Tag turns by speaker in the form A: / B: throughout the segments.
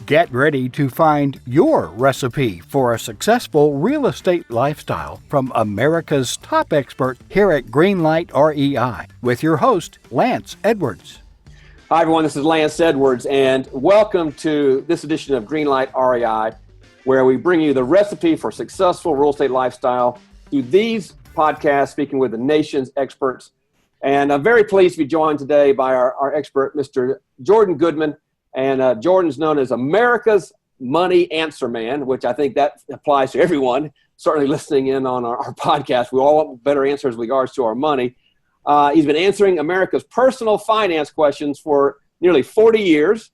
A: Get ready to find your recipe for a successful real estate lifestyle from America's top expert here at Greenlight REI with your host, Lance Edwards.
B: Hi, everyone. This is Lance Edwards, and welcome to this edition of Greenlight REI, where we bring you the recipe for successful real estate lifestyle through these podcasts, speaking with the nation's experts. And I'm very pleased to be joined today by our expert, Mr. Jordan Goodman. And Jordan's known as America's Money Answer Man, which I think that applies to everyone, certainly listening in on our podcast. We all want better answers with regards to our money. He's been answering America's personal finance questions for nearly 40 years,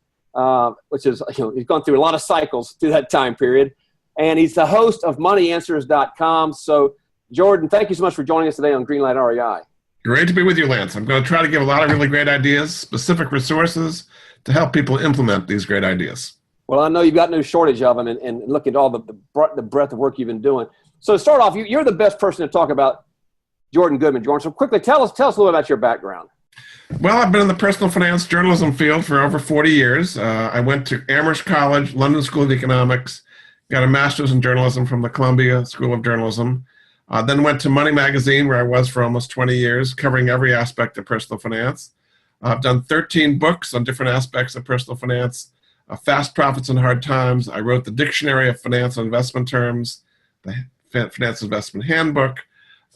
B: which is, he's gone through a lot of cycles through that time period. And he's the host of moneyanswers.com. So, Jordan, thank you so much for joining us today on Greenlight REI.
C: Great to be with you, Lance. I'm going to try to give a lot of really great ideas, specific resources to help people implement these great ideas.
B: Well, I know you've got no shortage of them, and look at all the breadth of work you've been doing. So to start off, you're the best person to talk about Jordan Goodman. Jordan, so quickly, tell us a little about your background.
C: Well, I've been in the personal finance journalism field for over 40 years. I went to Amherst College, London School of Economics, got a master's in journalism from the Columbia School of Journalism, then went to Money Magazine, where I was for almost 20 years, covering every aspect of personal finance. I've done 13 books on different aspects of personal finance, Fast Profits in Hard Times. I wrote the Dictionary of Finance and Investment Terms, the Finance Investment Handbook,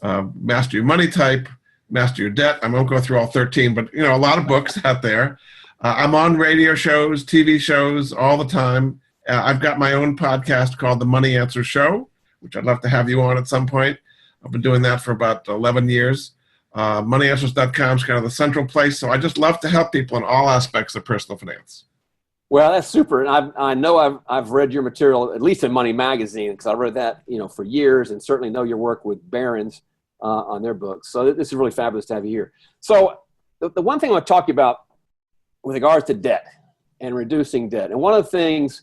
C: Master Your Money Type, Master Your Debt. I won't go through all 13, but a lot of books out there. I'm on radio shows, TV shows all the time. I've got my own podcast called The Money Answer Show, which I'd love to have you on at some point. I've been doing that for about 11 years. Moneyanswers.com is kind of the central place. So I just love to help people in all aspects of personal finance.
B: Well, that's super. And I know I've read your material, at least in Money Magazine, because I read that, for years, and certainly know your work with Barron's on their books. So this is really fabulous to have you here. So the one thing I want to talk to you about with regards to debt and reducing debt. And one of the things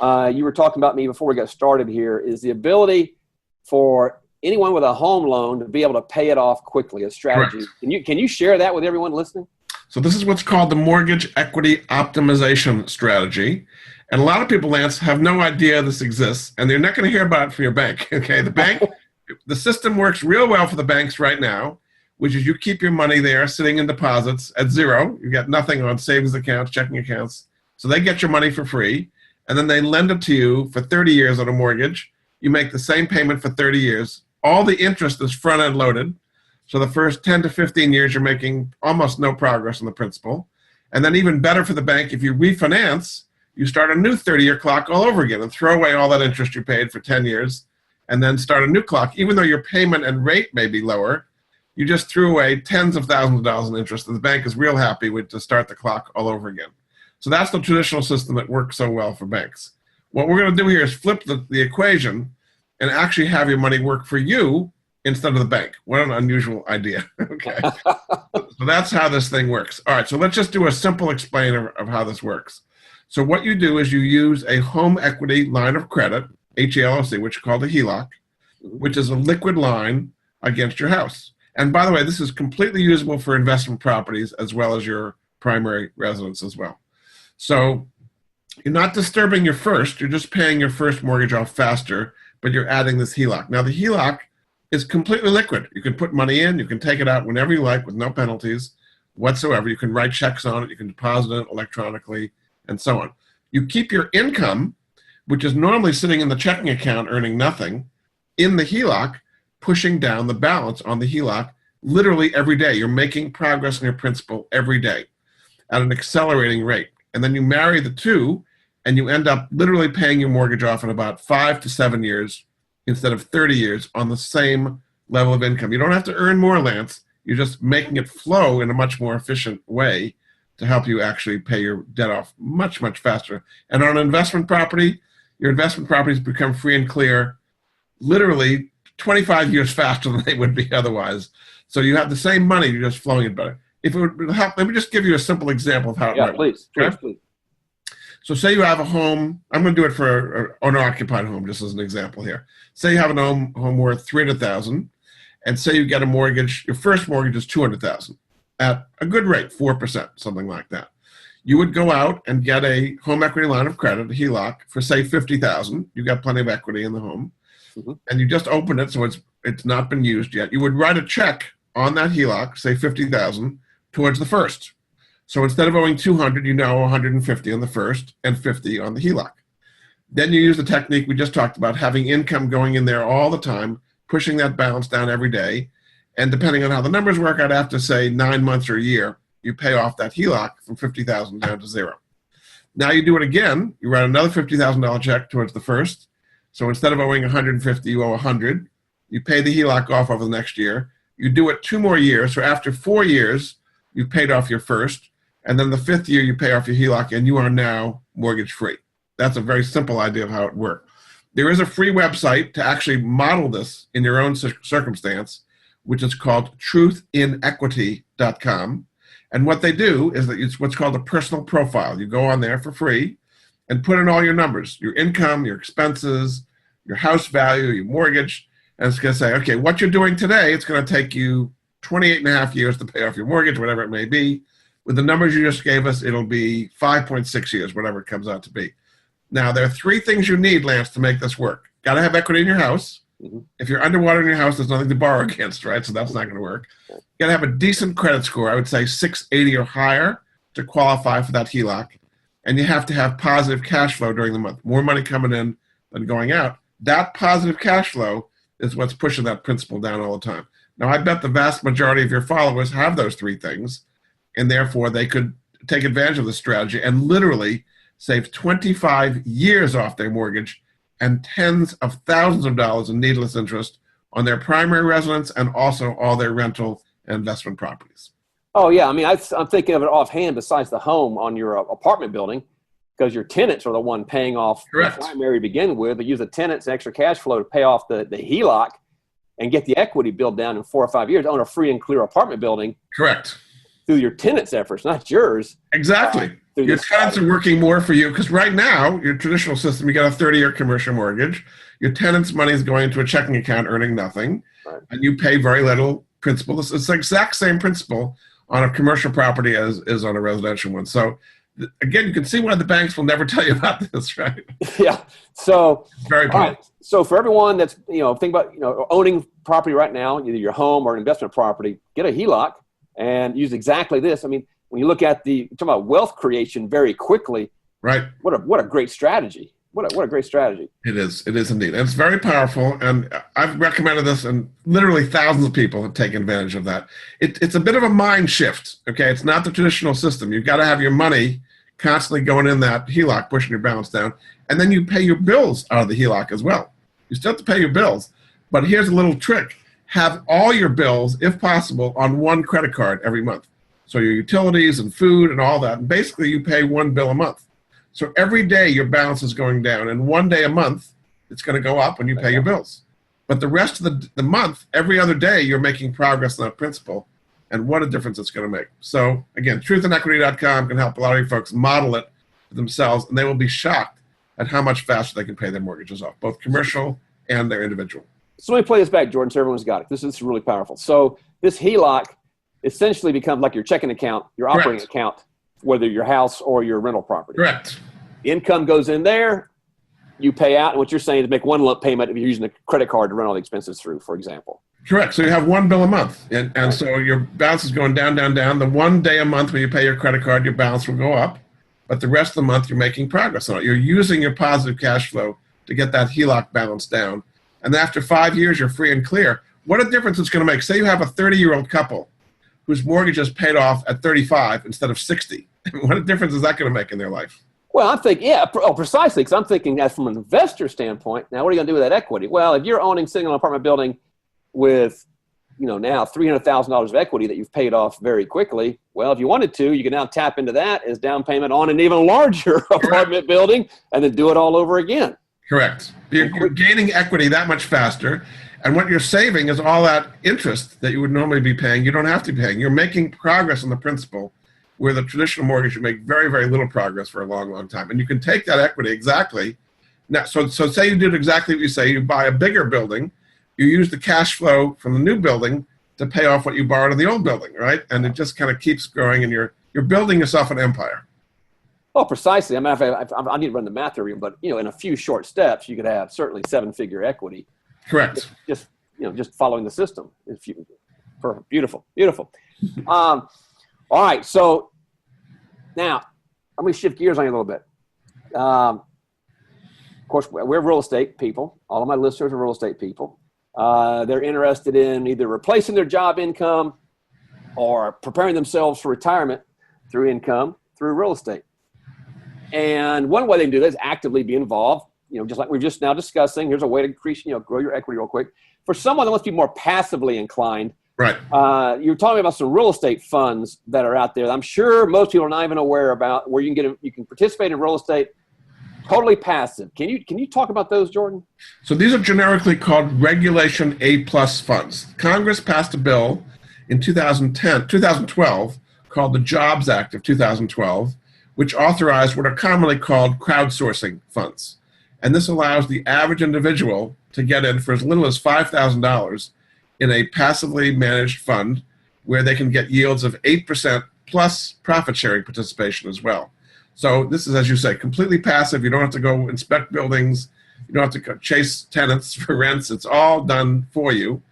B: you were talking about me before we got started here is the ability for anyone with a home loan to be able to pay it off quickly, a strategy. Correct. Can you share that with everyone listening?
C: So this is what's called the mortgage equity optimization strategy. And a lot of people, Lance, have no idea this exists, and they're not going to hear about it from your bank. Okay, the system works real well for the banks right now, which is you keep your money there sitting in deposits at zero. You get nothing on savings accounts, checking accounts. So they get your money for free, and then they lend it to you for 30 years on a mortgage. You make the same payment for 30 years. All the interest is front-end loaded. So the first 10 to 15 years, you're making almost no progress on the principal. And then even better for the bank, if you refinance, you start a new 30-year clock all over again and throw away all that interest you paid for 10 years and then start a new clock. Even though your payment and rate may be lower, you just threw away tens of thousands of dollars in interest, and the bank is real happy with to start the clock all over again. So that's the traditional system that works so well for banks. What we're going to do here is flip the equation and actually have your money work for you instead of the bank. What an unusual idea. Okay. So that's how this thing works. All right, so let's just do a simple explainer of how this works. So what you do is you use a home equity line of credit, HELOC, which is called a HELOC, which is a liquid line against your house. And by the way, this is completely usable for investment properties as well as your primary residence as well. So you're not disturbing your first, you're just paying your first mortgage off faster, but you're adding this HELOC. Now the HELOC is completely liquid. You can put money in, you can take it out whenever you like with no penalties whatsoever. You can write checks on it, you can deposit it electronically, and so on. You keep your income, which is normally sitting in the checking account earning nothing, in the HELOC, pushing down the balance on the HELOC literally every day. You're making progress in your principal every day at an accelerating rate. And then you marry the two, and you end up literally paying your mortgage off in about 5 to 7 years instead of 30 years on the same level of income. You don't have to earn more, Lance. You're just making it flow in a much more efficient way to help you actually pay your debt off much, much faster. And on an investment property, your investment properties become free and clear literally 25 years faster than they would be otherwise. So you have the same money, you're just flowing it better. If it would help, let me just give you a simple example of how it works.
B: Yeah, please.
C: So say you have a home, I'm going to do it for an owner-occupied home, just as an example here. Say you have a home worth $300,000, and say you get a mortgage, your first mortgage is $200,000 at a good rate, 4%, something like that. you would go out and get a home equity line of credit, a HELOC, for say $50,000. You've got plenty of equity in the home, and you just open it, so it's not been used yet. You would write a check on that HELOC, say $50,000, towards the first. So instead of owing 200, you now owe 150 on the first and 50 on the HELOC. Then you use the technique we just talked about, having income going in there all the time, pushing that balance down every day. And depending on how the numbers work out, after say 9 months or a year, you pay off that HELOC from $50,000 down to zero. Now you do it again. You write another $50,000 check towards the first. So instead of owing 150, you owe 100. You pay the HELOC off over the next year. You do it 2 more years. So after 4 years, you've paid off your first. And then the 5th year, you pay off your HELOC, and you are now mortgage free. That's a very simple idea of how it works. There is a free website to actually model this in your own circumstance, which is called truthinequity.com. And what they do is that it's what's called a personal profile. You go on there for free and put in all your numbers, your income, your expenses, your house value, your mortgage. And it's going to say, okay, what you're doing today, it's going to take you 28 and a half years to pay off your mortgage, whatever it may be. With the numbers you just gave us, it'll be 5.6 years, whatever it comes out to be. Now, there are 3 things you need, Lance, to make this work. Got to have equity in your house. If you're underwater in your house, there's nothing to borrow against, right? So that's not going to work. You got to have a decent credit score. I would say 680 or higher to qualify for that HELOC. And you have to have positive cash flow during the month. More money coming in than going out. That positive cash flow is what's pushing that principal down all the time. Now, I bet the vast majority of your followers have those 3 things, and therefore they could take advantage of this strategy and literally save 25 years off their mortgage and tens of thousands of dollars in needless interest on their primary residence and also all their rental and investment properties.
B: Oh, yeah. I mean, I'm thinking of it offhand besides the home on your apartment building, because your tenants are the one paying off the primary to begin with. But use the tenants' extra cash flow to pay off the HELOC and get the equity built down in 4 or 5 years on a free and clear apartment building.
C: Correct.
B: Through your tenants' efforts, not yours.
C: Exactly. Your tenants are working more for you because right now, your traditional system, you got a 30-year commercial mortgage. Your tenant's money is going into a checking account earning nothing, and you pay very little principal. It's the exact same principle on a commercial property as is on a residential one. So, again, you can see why the banks will never tell you about this, right?
B: Yeah. So,
C: very powerful.
B: Right. So for everyone that's, think about, owning property right now, either your home or an investment property, get a HELOC and use exactly this. I mean, when you look at talk about wealth creation very quickly,
C: right?
B: What a great strategy. What a great strategy.
C: It is indeed. And it's very powerful. And I've recommended this, and literally thousands of people have taken advantage of that. It's a bit of a mind shift. Okay. It's not the traditional system. You've got to have your money constantly going in that HELOC, pushing your balance down. And then you pay your bills out of the HELOC as well. You still have to pay your bills. But here's a little trick. Have all your bills, if possible, on one credit card every month. So your utilities and food and all that. And basically, you pay 1 bill a month. So every day, your balance is going down. And 1 day a month, it's going to go up when you pay your bills. But the rest of the month, every other day, you're making progress on that principle. And what a difference it's going to make. So, again, truthinequity.com can help a lot of you folks model it for themselves. And they will be shocked at how much faster they can pay their mortgages off, both commercial and their individual.
B: So let me play this back, Jordan, so everyone's got it. This is really powerful. So this HELOC essentially becomes like your checking account, your operating account, whether your house or your rental property.
C: Correct.
B: Income goes in there, you pay out, and what you're saying is make one lump payment if you're using a credit card to run all the expenses through, for example.
C: Correct. So you have 1 bill a month, and so your balance is going down, down, down. The 1 day a month when you pay your credit card, your balance will go up, but the rest of the month you're making progress on it. You're using your positive cash flow to get that HELOC balance down. And after 5 years, you're free and clear. What a difference it's going to make. Say you have a 30-year-old couple whose mortgage is paid off at 35 instead of 60. What a difference is that going to make in their life?
B: Well, I'm thinking, precisely, because I'm thinking that from an investor standpoint. Now, what are you going to do with that equity? Well, if you're owning single apartment building with, now $300,000 of equity that you've paid off very quickly, well, if you wanted to, you can now tap into that as down payment on an even larger apartment building and then do it all over again.
C: Correct. You're gaining equity that much faster, and what you're saving is all that interest that you would normally be paying. You don't have to be paying. You're making progress on the principal, where the traditional mortgage you make very, very little progress for a long, long time. And you can take that equity exactly. Now, so say you did exactly what you say. You buy a bigger building. You use the cash flow from the new building to pay off what you borrowed in the old building, right? And it just kind of keeps growing, and you're building yourself an empire.
B: Oh, precisely. I mean, I need to run the math through, but in a few short steps, you could have certainly seven-figure equity.
C: Correct.
B: Just following the system. Beautiful. All right. So now let me shift gears on you a little bit. Of course, we're real estate people. All of my listeners are real estate people. They're interested in either replacing their job income or preparing themselves for retirement through real estate. And one way they can do that is actively be involved, just like we're just now discussing. Here's a way to increase, grow your equity real quick. For someone that wants to be more passively inclined,
C: right?
B: You're talking about some real estate funds that are out there. I'm sure most people are not even aware about where you can participate in real estate totally passive. Can you talk about those, Jordan?
C: So these are generically called Regulation A+ funds. Congress passed a bill in 2012 called the Jobs Act of 2012, which authorized what are commonly called crowdsourcing funds. And this allows the average individual to get in for as little as $5,000 in a passively managed fund where they can get yields of 8% plus profit sharing participation as well. So this is, as you say, completely passive. You don't have to go inspect buildings. You don't have to chase tenants for rents. It's all done for you.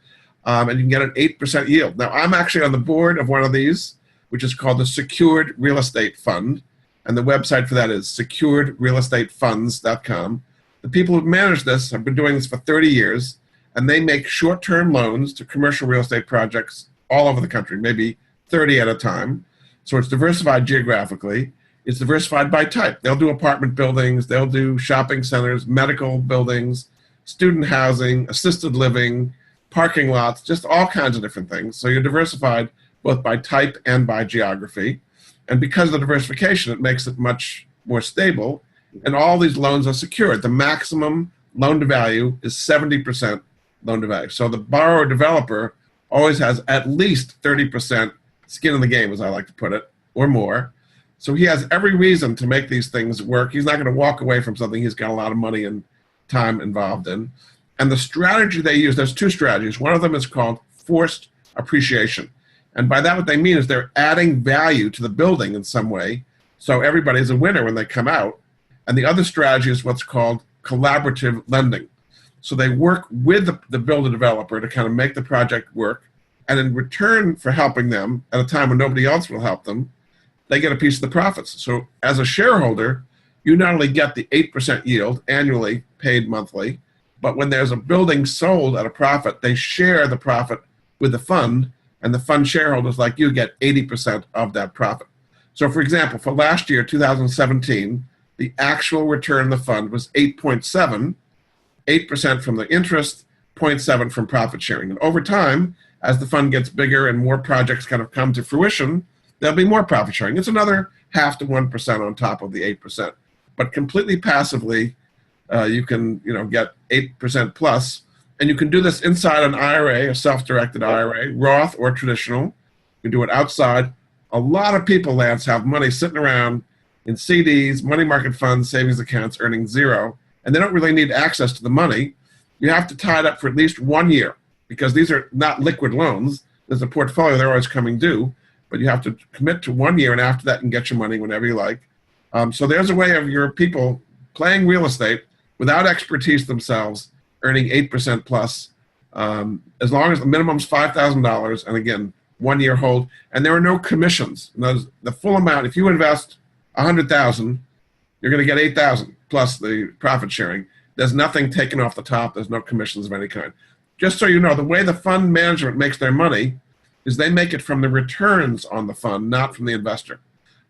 C: And you can get an 8% yield. Now, I'm actually on the board of one of these, which is called the Secured Real Estate Fund. And the website for that is securedrealestatefunds.com. The people who've managed this have been doing this for 30 years, and they make short-term loans to commercial real estate projects all over the country, maybe 30 at a time. So it's diversified geographically. It's diversified by type. They'll do apartment buildings, they'll do shopping centers, medical buildings, student housing, assisted living, parking lots, just all kinds of different things. So you're diversified both by type and by geography. And because of the diversification, it makes it much more stable. And all these loans are secured. The maximum loan to value is 70% loan to value. So the borrower developer always has at least 30% skin in the game, as I like to put it, or more. So he has every reason to make these things work. He's not going to walk away from something he's got a lot of money and time involved in. And the strategy they use, there's two strategies. One of them is called forced appreciation. And by that, what they mean is they're adding value to the building in some way. So everybody's a winner when they come out. And the other strategy is what's called collaborative lending. So they work with the builder developer to kind of make the project work. And in return for helping them at a time when nobody else will help them, they get a piece of the profits. So as a shareholder, you not only get the 8% yield annually paid monthly, but when there's a building sold at a profit, they share the profit with the fund, and the fund shareholders like you get 80% of that profit. So for example, for last year, 2017, the actual return of the fund was 8.7, 8% from the interest, 0.7 from profit sharing. And over time, as the fund gets bigger and more projects kind of come to fruition, there'll be more profit sharing. It's another 0.5 to 1% on top of the 8%. But completely passively, you can get 8% plus. And you can do this inside an IRA, a self-directed IRA, Roth or traditional. You can do it outside. A lot of people, Lance, have money sitting around in CDs, money market funds, savings accounts, earning zero. And they don't really need access to the money. You have to tie it up for at least 1 year because these are not liquid loans. There's a portfolio, they're always coming due. But you have to commit to 1 year, and after that, you can get your money whenever you like. So there's a way of your people playing real estate without expertise themselves, earning 8% plus, as long as the minimum is $5,000, and again, 1 year hold. And there are no commissions. The full amount, if you invest $100,000, you're going to get $8,000 plus the profit sharing. There's nothing taken off the top. There's no commissions of any kind. Just so you know, the way the fund management makes their money is they make it from the returns on the fund, not from the investor.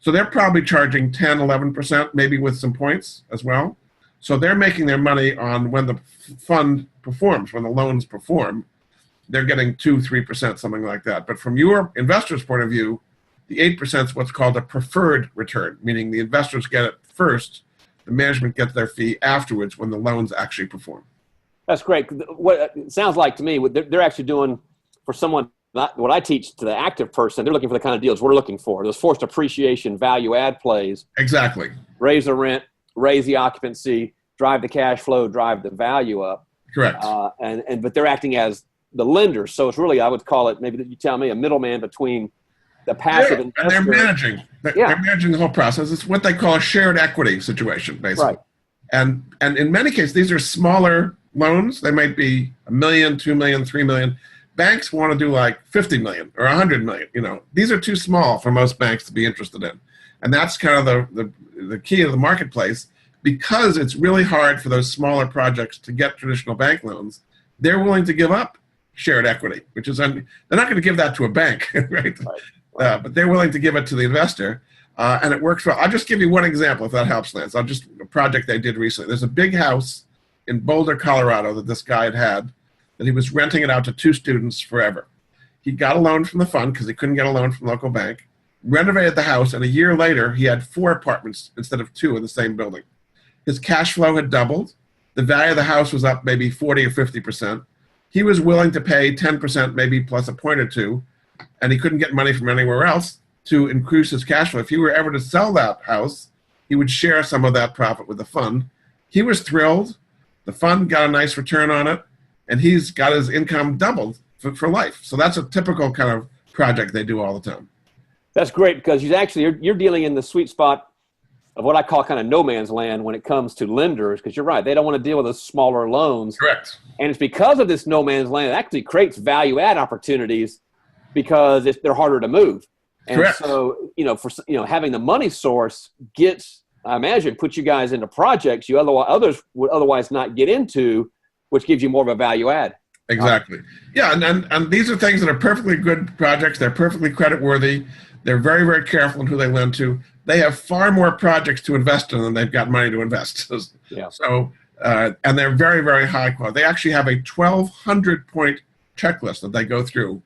C: So they're probably charging 10, 11%, maybe with some points as well. So they're making their money on when the fund performs, when the loans perform. They're getting 2, 3%, something like that. But from your investor's point of view, the 8% is what's called a preferred return, meaning the investors get it first, the management gets their fee afterwards when the loans actually perform.
B: That's great. What it sounds like to me, what they're actually doing for someone, what I teach to the active person, they're looking for the kind of deals we're looking for. Those forced appreciation, value add plays.
C: Exactly.
B: Raise the rent, raise the occupancy, drive the cash flow, drive the value up.
C: Correct.
B: But they're acting as the lenders. So it's really, I would call it, maybe you tell me, a middleman between the passive investor.
C: And they're managing. They're managing the whole process. It's what they call a shared equity situation, basically.
B: Right.
C: And in many cases, these are smaller loans. They might be $1 million, $2 million, $3 million. Banks want to do like 50 million or 100 million. These are too small for most banks to be interested in. And that's kind of the key of the marketplace, because it's really hard for those smaller projects to get traditional bank loans. They're willing to give up shared equity, which is, they're not going to give that to a bank, right? But they're willing to give it to the investor. And it works well. I'll just give you one example, if that helps, Lance. A project they did recently. There's a big house in Boulder, Colorado that this guy had that he was renting it out to 2 students forever. He got a loan from the fund because he couldn't get a loan from the local bank, renovated the house, and a year later, he had 4 apartments instead of 2 in the same building. His cash flow had doubled. The value of the house was up maybe 40 or 50%. He was willing to pay 10%, maybe plus a point or two, and he couldn't get money from anywhere else to increase his cash flow. If he were ever to sell that house, he would share some of that profit with the fund. He was thrilled. The fund got a nice return on it, and he's got his income doubled for life. So that's a typical kind of project they do all the time.
B: That's great, because you're dealing in the sweet spot of what I call kind of no man's land when it comes to lenders, because you're right, they don't want to deal with those smaller loans.
C: Correct.
B: And it's because of this no man's land, it actually creates value add opportunities because they're harder to move. And
C: Correct.
B: So, having the money source I imagine, puts you guys into projects others would otherwise not get into, which gives you more of a value add.
C: Exactly. Yeah, and these are things that are perfectly good projects. They're perfectly creditworthy. They're very, very careful in who they lend to. They have far more projects to invest in than they've got money to invest.
B: Yeah.
C: So, and they're very, very high quality. They actually have a 1,200-point checklist that they go through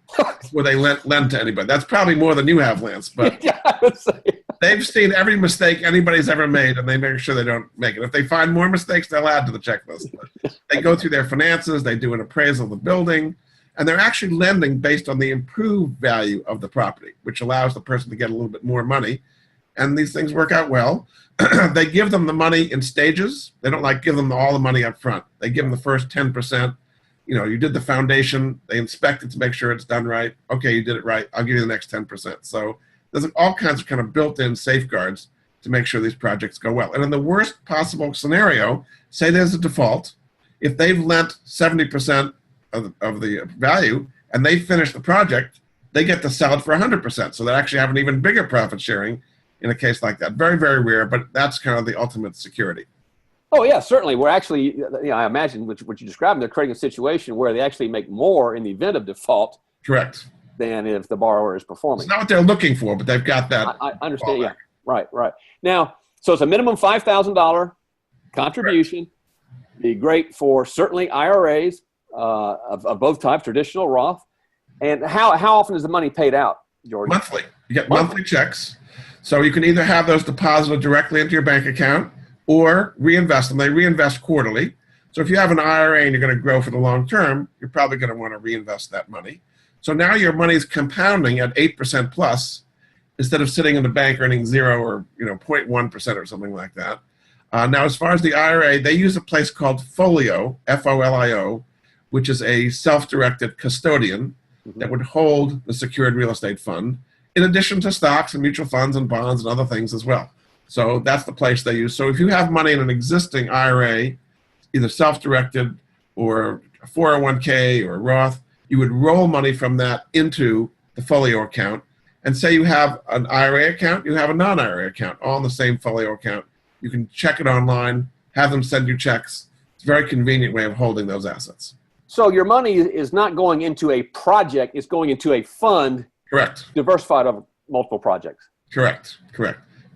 C: where they lend to anybody. That's probably more than you have, Lance, but
B: Yeah, I would say.
C: they've seen every mistake anybody's ever made, and they make sure they don't make it. If they find more mistakes, they'll add to the checklist. But they go through their finances, they do an appraisal of the building, and they're actually lending based on the improved value of the property, which allows the person to get a little bit more money. And these things work out well. They give them the money in stages. They don't give them all the money up front. They give them the first 10%. You did the foundation. They inspect it to make sure it's done right. Okay, you did it right. I'll give you the next 10%. So there's all kinds of kind of built-in safeguards to make sure these projects go well. And in the worst possible scenario, say there's a default. If they've lent 70% of the value and they finish the project, they get to sell it for 100%. So they actually have an even bigger profit sharing in a case like that. Very, very rare, but that's kind of the ultimate security.
B: Oh, yeah, certainly. We're actually, I imagine what you described, they're creating a situation where they actually make more in the event of default.
C: Correct.
B: Than if the borrower is performing.
C: It's not what they're looking for, but they've got that.
B: I understand, yeah. Right. Now, so it's a minimum $5,000 contribution. Correct. Be great for certainly IRAs of both types, traditional, Roth. And how often is the money paid out, Jordan?
C: Monthly. You get monthly checks. So you can either have those deposited directly into your bank account or reinvest them. They reinvest quarterly. So if you have an IRA and you're going to grow for the long term, you're probably going to want to reinvest that money. So now your money is compounding at 8% plus instead of sitting in the bank earning 0 or 0.1% or something like that. Now, as far as the IRA, they use a place called Folio, Folio, which is a self-directed custodian that would hold the secured real estate fund, in addition to stocks and mutual funds and bonds and other things as well. So that's the place they use. So if you have money in an existing IRA, either self-directed or a 401k or a Roth, you would roll money from that into the Folio account. And say you have an IRA account, you have a non-IRA account, all in the same Folio account. You can check it online, have them send you checks. It's a very convenient way of holding those assets.
B: So your money is not going into a project, it's going into a fund.
C: Correct.
B: Diversified of multiple projects.
C: Correct.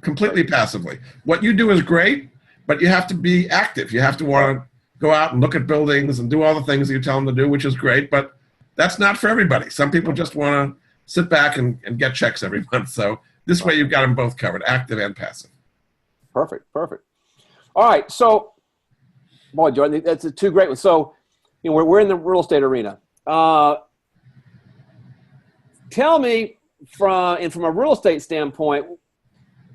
C: Completely passively. What you do is great, but you have to be active. You have to want to go out and look at buildings and do all the things that you tell them to do, which is great, but that's not for everybody. Some people just want to sit back and get checks every month. So this way you've got them both covered, active and passive.
B: Perfect. All right. So, boy, Jordan, that's 2 great ones. So, we're in the real estate arena. Tell me from a real estate standpoint,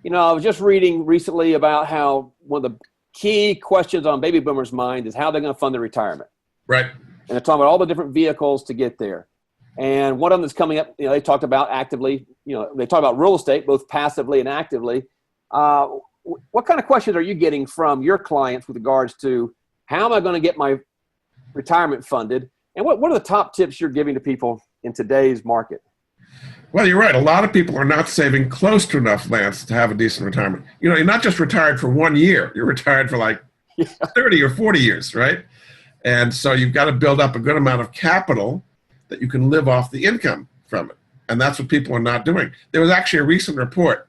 B: I was just reading recently about how one of the key questions on baby boomers' mind is how they're going to fund their retirement.
C: Right.
B: And they're talking about all the different vehicles to get there. And one of them that's coming up, they talked about actively, they talk about real estate, both passively and actively. What kind of questions are you getting from your clients with regards to how am I going to get my retirement funded? And what are the top tips you're giving to people in today's market?
C: Well, you're right. A lot of people are not saving close to enough, Lance, to have a decent retirement. You're not just retired for 1 year. You're retired for like 30 or 40 years, right? And so you've got to build up a good amount of capital that you can live off the income from it. And that's what people are not doing. There was actually a recent report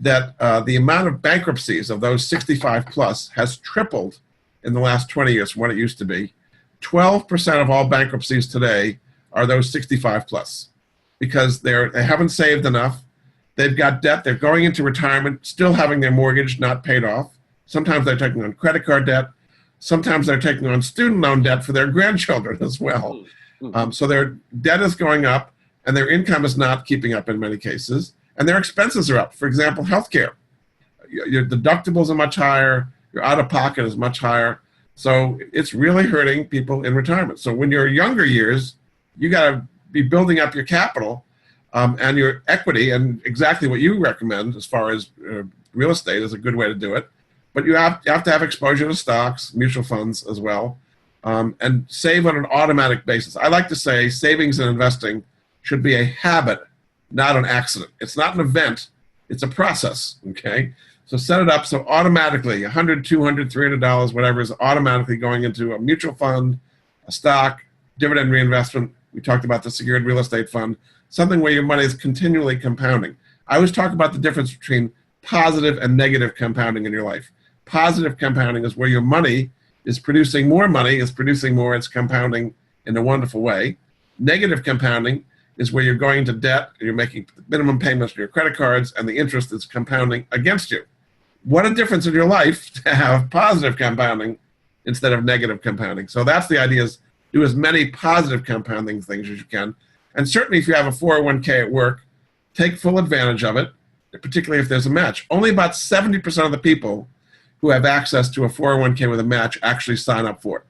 C: that the amount of bankruptcies of those 65 plus has tripled in the last 20 years from what it used to be. 12% of all bankruptcies today are those 65 plus because they haven't saved enough. They've got debt. They're going into retirement, still having their mortgage not paid off. Sometimes they're taking on credit card debt. Sometimes they're taking on student loan debt for their grandchildren as well. So their debt is going up and their income is not keeping up in many cases. And their expenses are up. For example, healthcare. Your deductibles are much higher. Your out-of-pocket is much higher. So it's really hurting people in retirement. So when you're younger years, you got to be building up your capital and your equity, and exactly what you recommend as far as real estate is a good way to do it. But you have to have exposure to stocks, mutual funds as well, and save on an automatic basis. I like to say savings and investing should be a habit, not an accident. It's not an event. It's a process, okay? So set it up so automatically $100, $200, $300, whatever is automatically going into a mutual fund, a stock, dividend reinvestment. We talked about the secured real estate fund, something where your money is continually compounding. I always talk about the difference between positive and negative compounding in your life. Positive compounding is where your money is producing more money, it's compounding in a wonderful way. Negative compounding is where you're going into debt, and you're making minimum payments to your credit cards, and the interest is compounding against you. What a difference in your life to have positive compounding instead of negative compounding. So that's the idea, is do as many positive compounding things as you can. And certainly if you have a 401k at work, take full advantage of it, particularly if there's a match. Only about 70% of the people who have access to a 401k with a match actually sign up for it.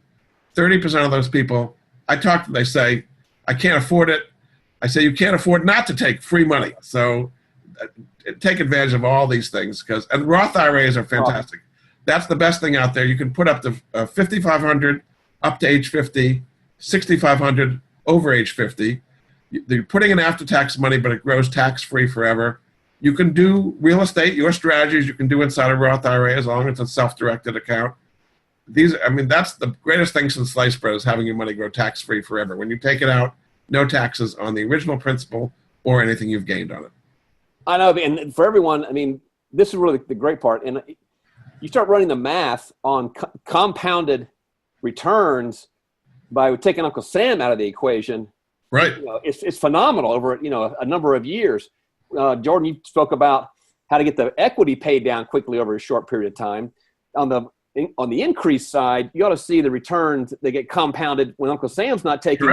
C: 30% of those people, I talk to them, they say, I can't afford it. I say, you can't afford not to take free money. So take advantage of all these things, and Roth IRAs are fantastic. That's the best thing out there. You can put up to $5,500 up to age 50, $6,500 over age 50. You're putting in after-tax money, but it grows tax-free forever. You can do real estate, your strategies you can do inside a Roth IRA as long as it's a self-directed account. That's the greatest thing since sliced bread, is having your money grow tax-free forever. When you take it out, no taxes on the original principal or anything you've gained on it.
B: I know, and for everyone, this is really the great part. And you start running the math on compounded returns by taking Uncle Sam out of the equation.
C: Right.
B: It's phenomenal over a number of years. Jordan, you spoke about how to get the equity paid down quickly over a short period of time. On the increase side, you ought to see the returns that get compounded when Uncle Sam's not taking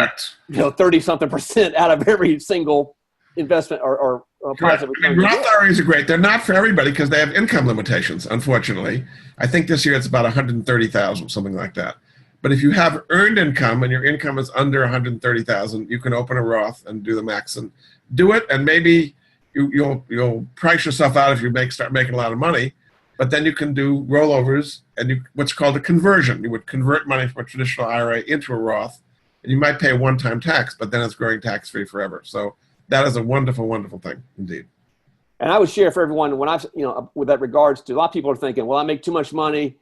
B: 30-something% out of every single investment or positive return.
C: Roth IRAs are great. They're not for everybody because they have income limitations, unfortunately. I think this year it's about $130,000, something like that. But if you have earned income and your income is under $130,000, you can open a Roth and do the max and do it. And maybe you'll price yourself out if you start making a lot of money. But then you can do rollovers and what's called a conversion. You would convert money from a traditional IRA into a Roth, and you might pay a one-time tax, but then it's growing tax-free forever. So that is a wonderful, wonderful thing indeed.
B: And I would share for everyone when with that regards to, a lot of people are thinking, well, I make too much money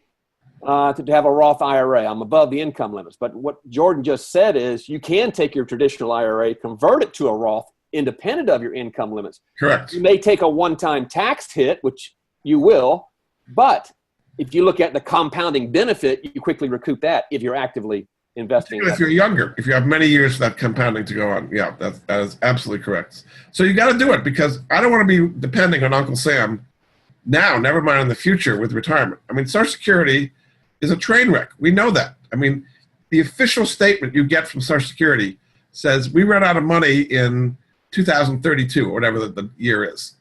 B: to have a Roth IRA. I'm above the income limits. But what Jordan just said is you can take your traditional IRA, convert it to a Roth independent of your income limits.
C: Correct.
B: You may take a one-time tax hit, which you will, but if you look at the compounding benefit, you quickly recoup that if you're actively investing.
C: If you're younger, if you have many years for that compounding to go on. Yeah, that is absolutely correct. So you got to do it, because I don't want to be depending on Uncle Sam now, never mind in the future with retirement. Social Security is a train wreck. We know that. The official statement you get from Social Security says we run out of money in 2032 or whatever the year is.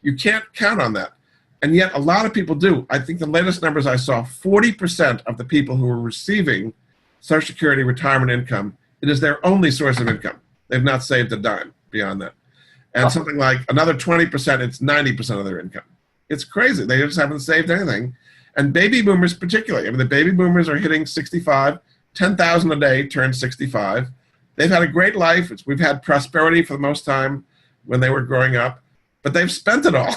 C: You can't count on that. And yet a lot of people do. I think the latest numbers I saw, 40% of the people who are receiving Social Security retirement income, it is their only source of income. they've not saved a dime beyond that. And something like another 20%, it's 90% of their income. It's crazy. They just haven't saved anything. And baby boomers particularly. I mean, the baby boomers are hitting 65, 10,000 a day turn 65. They've had a great life. We've had prosperity for the most time when they were growing up, but they've spent it all.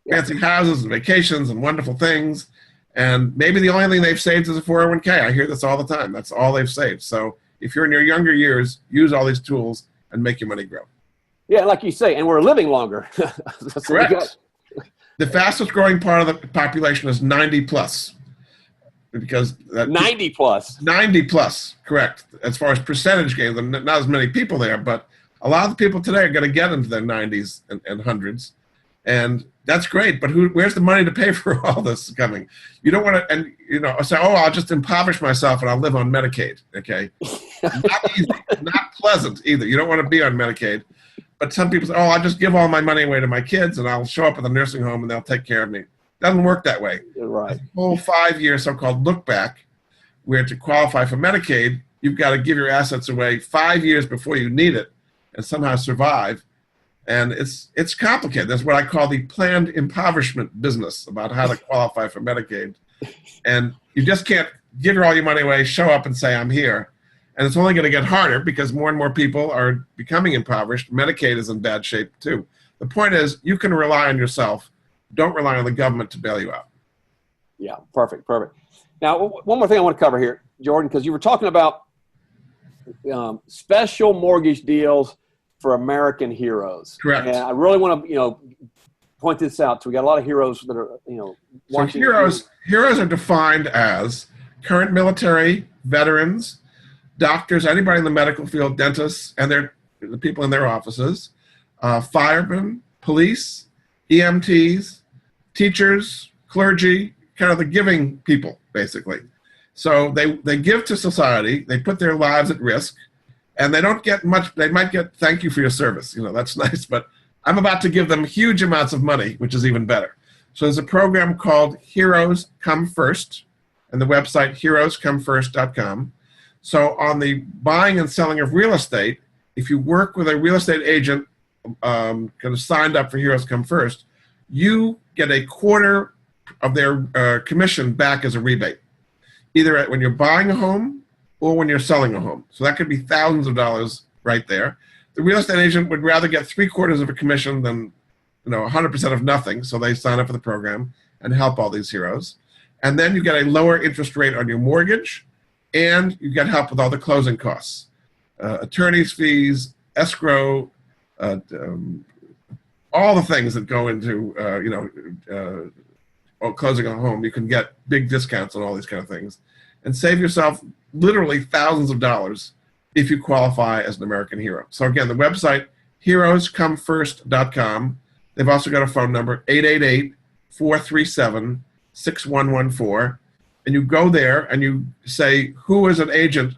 C: Fancy houses and vacations and wonderful things. And maybe the only thing they've saved is a 401k. I hear this all the time. That's all they've saved. So if you're in your younger years, use all these tools and make your money grow.
B: Yeah, like you say, and we're living longer.
C: Correct. The fastest growing part of the population is 90 plus. Because
B: 90 plus.
C: 90 plus, correct. As far as percentage gains, not as many people there, but a lot of the people today are going to get into their 90s and hundreds. And that's great, but where's the money to pay for all this coming? You don't want to, say, I'll just impoverish myself and I'll live on Medicaid, okay? Not easy, not pleasant either. You don't want to be on Medicaid. But some people say, I'll just give all my money away to my kids and I'll show up at the nursing home and they'll take care of me. Doesn't work that way.
B: You're right.
C: A whole 5-year so-called look back, where to qualify for Medicaid, you've got to give your assets away 5 years before you need it and somehow survive. And it's complicated. That's what I call the planned impoverishment business about how to qualify for Medicaid. And you just can't give all your money away, show up and say, I'm here. And it's only going to get harder because more and more people are becoming impoverished. Medicaid is in bad shape too. The point is, you can rely on yourself. Don't rely on the government to bail you out.
B: Yeah, perfect. Now, one more thing I want to cover here, Jordan, because you were talking about special mortgage deals for American heroes.
C: Correct.
B: And I really want to, point this out. So we got a lot of heroes that are, watching.
C: So heroes are defined as current military, veterans, doctors, anybody in the medical field, dentists, and the people in their offices, firemen, police, EMTs, teachers, clergy, kind of the giving people, basically. So they give to society, they put their lives at risk, and they don't get much. They might get thank you for your service. That's nice, but I'm about to give them huge amounts of money, which is even better. So there's a program called Heroes Come First, and the website heroescomefirst.com. So on the buying and selling of real estate, if you work with a real estate agent kind of signed up for Heroes Come First, you get a quarter of their commission back as a rebate, either when you're buying a home or when you're selling a home. So that could be thousands of dollars right there. The real estate agent would rather get 3/4 of a commission than 100% of nothing. So they sign up for the program and help all these heroes. And then you get a lower interest rate on your mortgage, and you get help with all the closing costs, attorney's fees, escrow, all the things that go into closing a home. You can get big discounts on all these kind of things and save yourself literally thousands of dollars if you qualify as an American hero. So again, the website, heroescomefirst.com. They've also got a phone number, 888-437-6114. And you go there and you say, who is an agent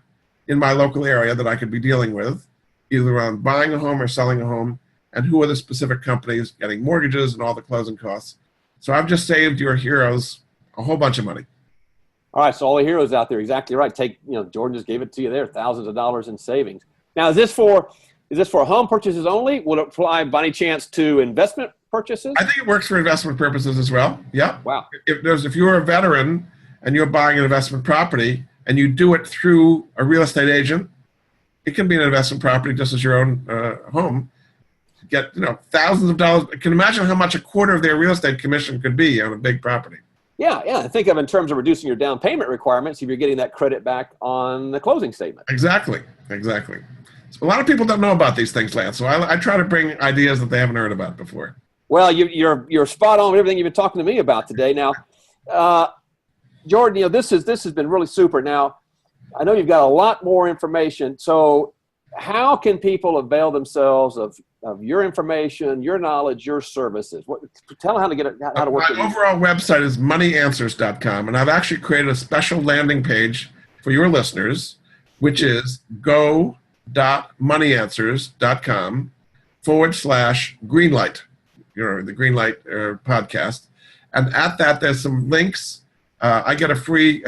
C: in my local area that I could be dealing with, either on buying a home or selling a home, and who are the specific companies getting mortgages and all the closing costs. So I've just saved your heroes a whole bunch of money.
B: All right, so all the heroes out there, exactly right. Jordan just gave it to you there, thousands of dollars in savings. Now, is this for home purchases only? Would it apply by any chance to investment purchases?
C: I think it works for investment purposes as well. Yeah.
B: Wow.
C: If you're a veteran and you're buying an investment property and you do it through a real estate agent, it can be an investment property just as your own home. Get thousands of dollars. You can imagine how much a quarter of their real estate commission could be on a big property.
B: Yeah. Think of in terms of reducing your down payment requirements if you're getting that credit back on the closing statement.
C: Exactly. So a lot of people don't know about these things, Lance. So I try to bring ideas that they haven't heard about before.
B: Well, you're spot on with everything you've been talking to me about today. Now, Jordan, this has been really super. Now, I know you've got a lot more information. So how can people avail themselves of your information, your knowledge, your services? Tell them how to work with you.
C: My overall website is moneyanswers.com, and I've actually created a special landing page for your listeners, which is go.moneyanswers.com/greenlight, the Greenlight podcast. And at that, there's some links. I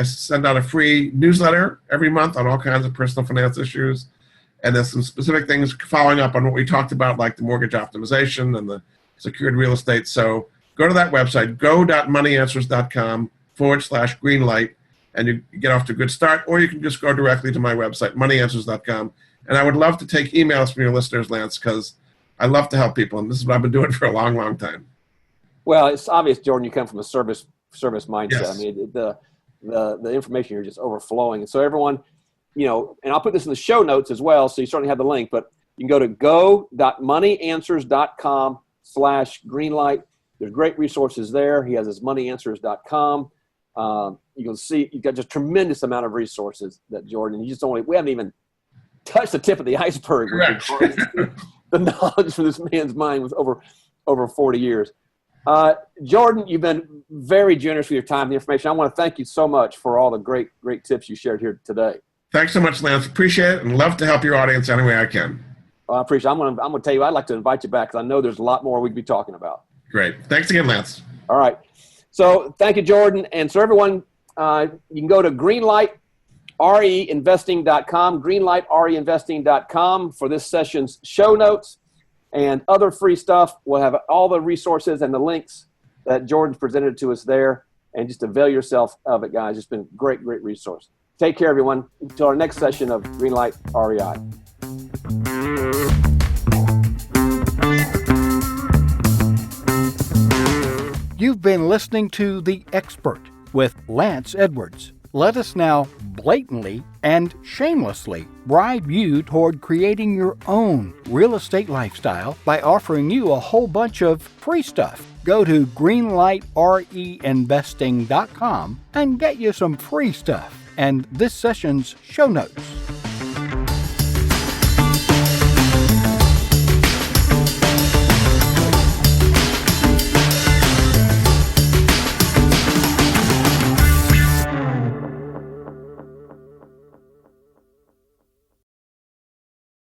C: send out a free newsletter every month on all kinds of personal finance issues. And there's some specific things following up on what we talked about, like the mortgage optimization and the secured real estate. So go to that website, go.moneyanswers.com/greenlight, and you get off to a good start. Or you can just go directly to my website, moneyanswers.com. And I would love to take emails from your listeners, Lance, because I love to help people. And this is what I've been doing for a long, long time.
B: Well, it's obvious, Jordan, you come from a service mindset.
C: Yes.
B: I mean, the information here is just overflowing. And so everyone, and I'll put this in the show notes as well, so you certainly have the link, but you can go to go.moneyanswers.com/greenlight. There's great resources there. He has his moneyanswers.com. You can see you've got just tremendous amount of resources that Jordan, we haven't even touched the tip of the iceberg.
C: Correct.
B: The knowledge from this man's mind was over 40 years. Jordan, you've been very generous with your time and the information. I want to thank you so much for all the great tips you shared here today.
C: Thanks so much, Lance. Appreciate it, and love to help your audience any way I can.
B: I appreciate it. I'm going to tell you, I'd like to invite you back because I know there's a lot more we could be talking about.
C: Great. Thanks again, Lance.
B: All right. So thank you, Jordan. And so everyone, you can go to greenlightreinvesting.com, greenlightreinvesting.com for this session's show notes and other free stuff. We'll have all the resources and the links that Jordan's presented to us there. And just avail yourself of it, guys. It's been a great resource. Take care, everyone. Until our next session of Greenlight REI.
A: You've been listening to The Expert with Lance Edwards. Let us now blatantly and shamelessly bribe you toward creating your own real estate lifestyle by offering you a whole bunch of free stuff. Go to greenlightreinvesting.com and get you some free stuff and this session's show notes.